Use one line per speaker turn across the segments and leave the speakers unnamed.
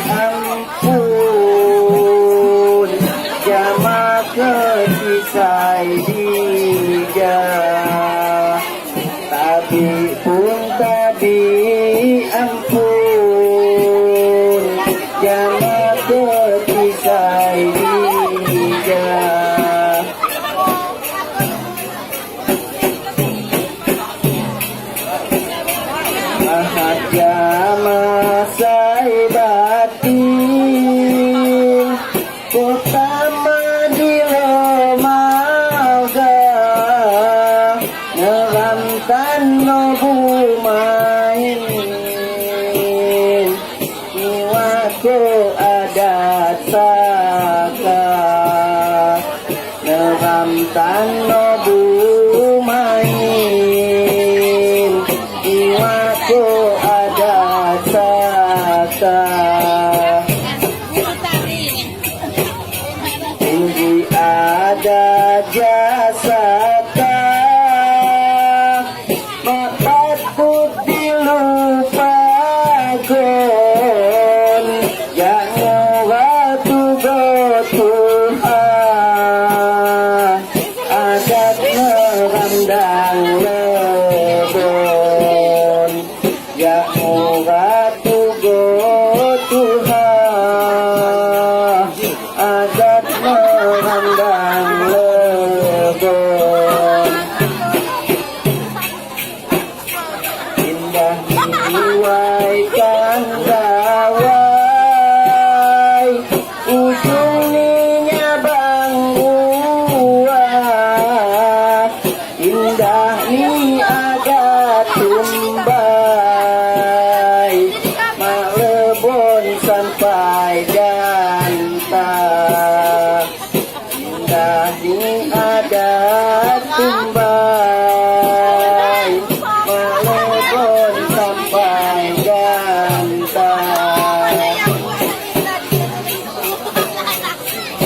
ampun, jama ketisai dia. Tapi pun tapi ampun, jama ketisai dia. Ahad jama sai batin, pertama di Romaga, neramtan nobu main, niwako adat saka, neramtan nobu main, niwako adat saka. Tinggi ada jasaka, mataku dilupakan, yang waktu Tuhan adat merandang lebon, yang waktu Tuhan adat merandang lebon. Indah niwai kandawai, ujung ninya bangguai, indah ni ada tumbai, malebon sampai gantang, indah ni ada tumbai, malebon sampai gantang,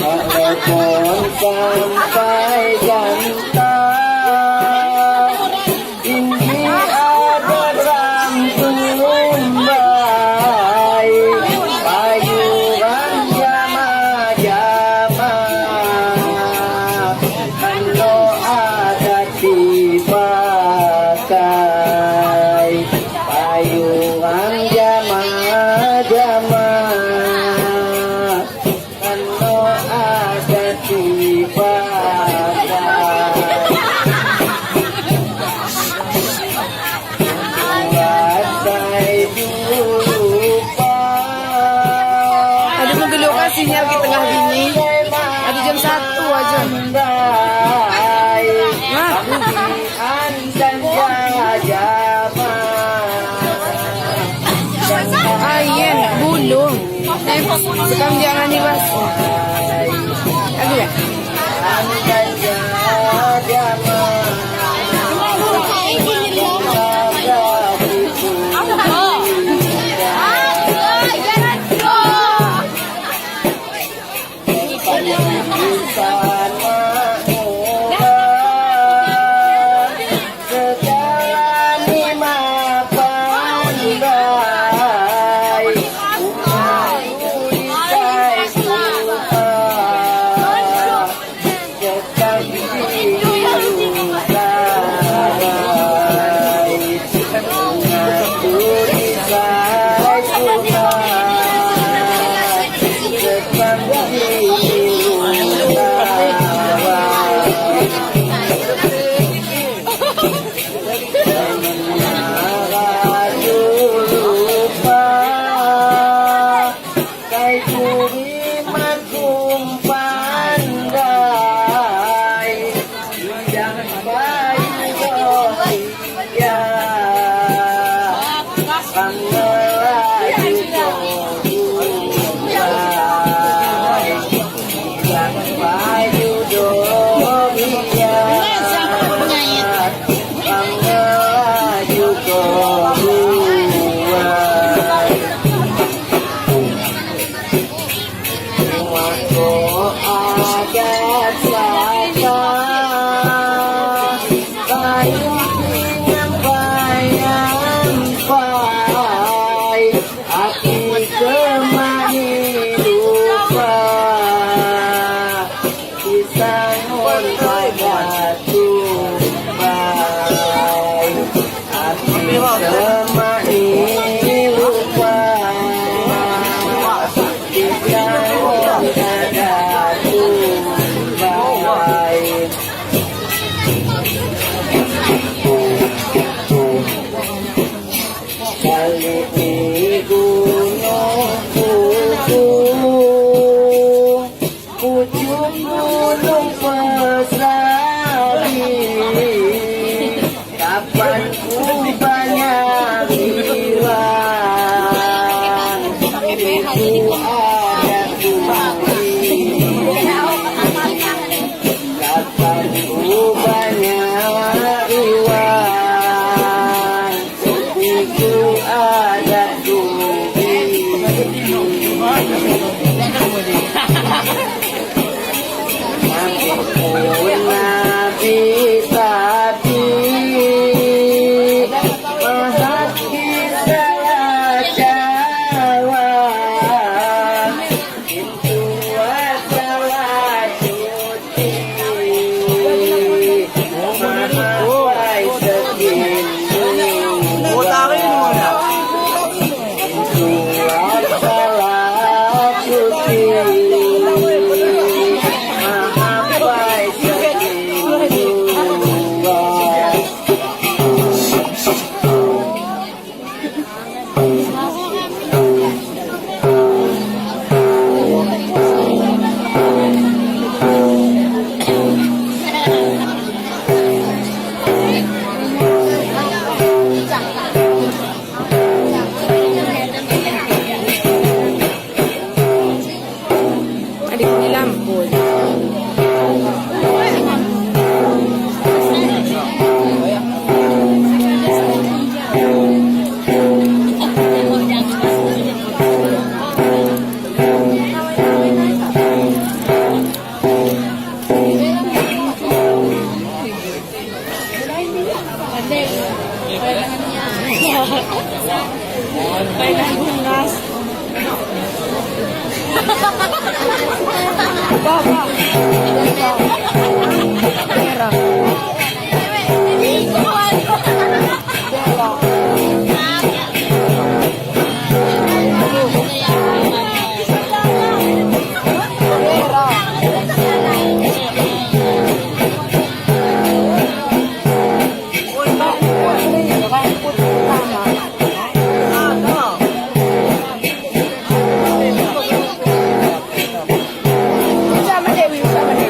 malebon sampai gantang, ini ada ramtumbai, payuran jama-jama, kalau ada dipakai, payuran jama-jama, kalau ada dipakai.
Ada mungkin lokasinya di tengah gini. Ada jam 1 aja. Ayen, bulung. Sekarang jangan nih, Mas. Ada ya?
ku ada duit, dapatku banyak iwan, hatiku ada duit. Meskipun nabi tapi mahat kita jawab, itu adalah cuti mahawai sekindu. Itu adalah cuti mahawai
Adik ni lampu. Kailan hungas? Baba. Merah. Sama Dewi, sama Dewi.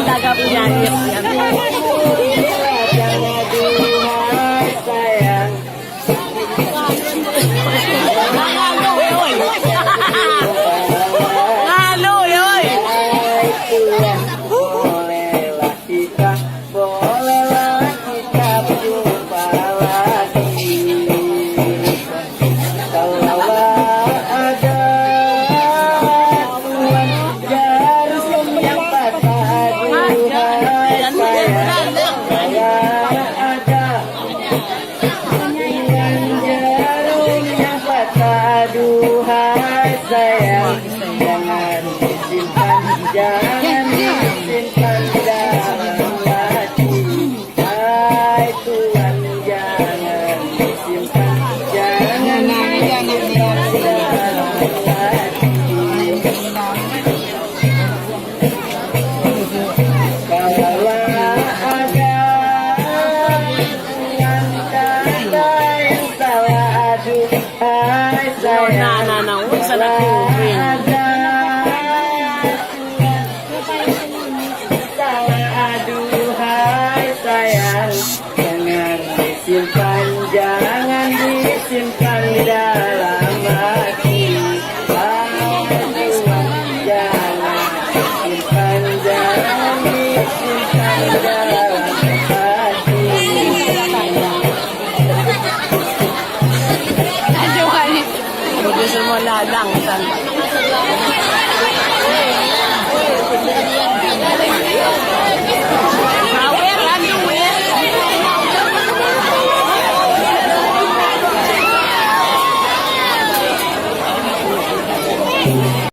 Daga penyanyi.
Aduhai sayang.
Halo, yoy.
Hai Tuhan, bolehlah kita berjumpa lagi. Kalaulah ada Tuhan jarum yang patah, aduhai sayang. Kalaulah ada Tuhan jarum yang patah, aduhai sayang. Jangan disimpan, jangan disimpan dalam hati. Hai Tuhan, jangan disimpan, jangan disimpan dalam hati. Kalaulah ada Tuhan kata yang salah, aduhai sayang.
Unsa na tubig.
Aduhai sayang, jangan disimpan, jangan disimpan dalam hati. Aduhan, jangan disimpan, jangan disimpan dalam hati.
Aduh, gusto mo lalang.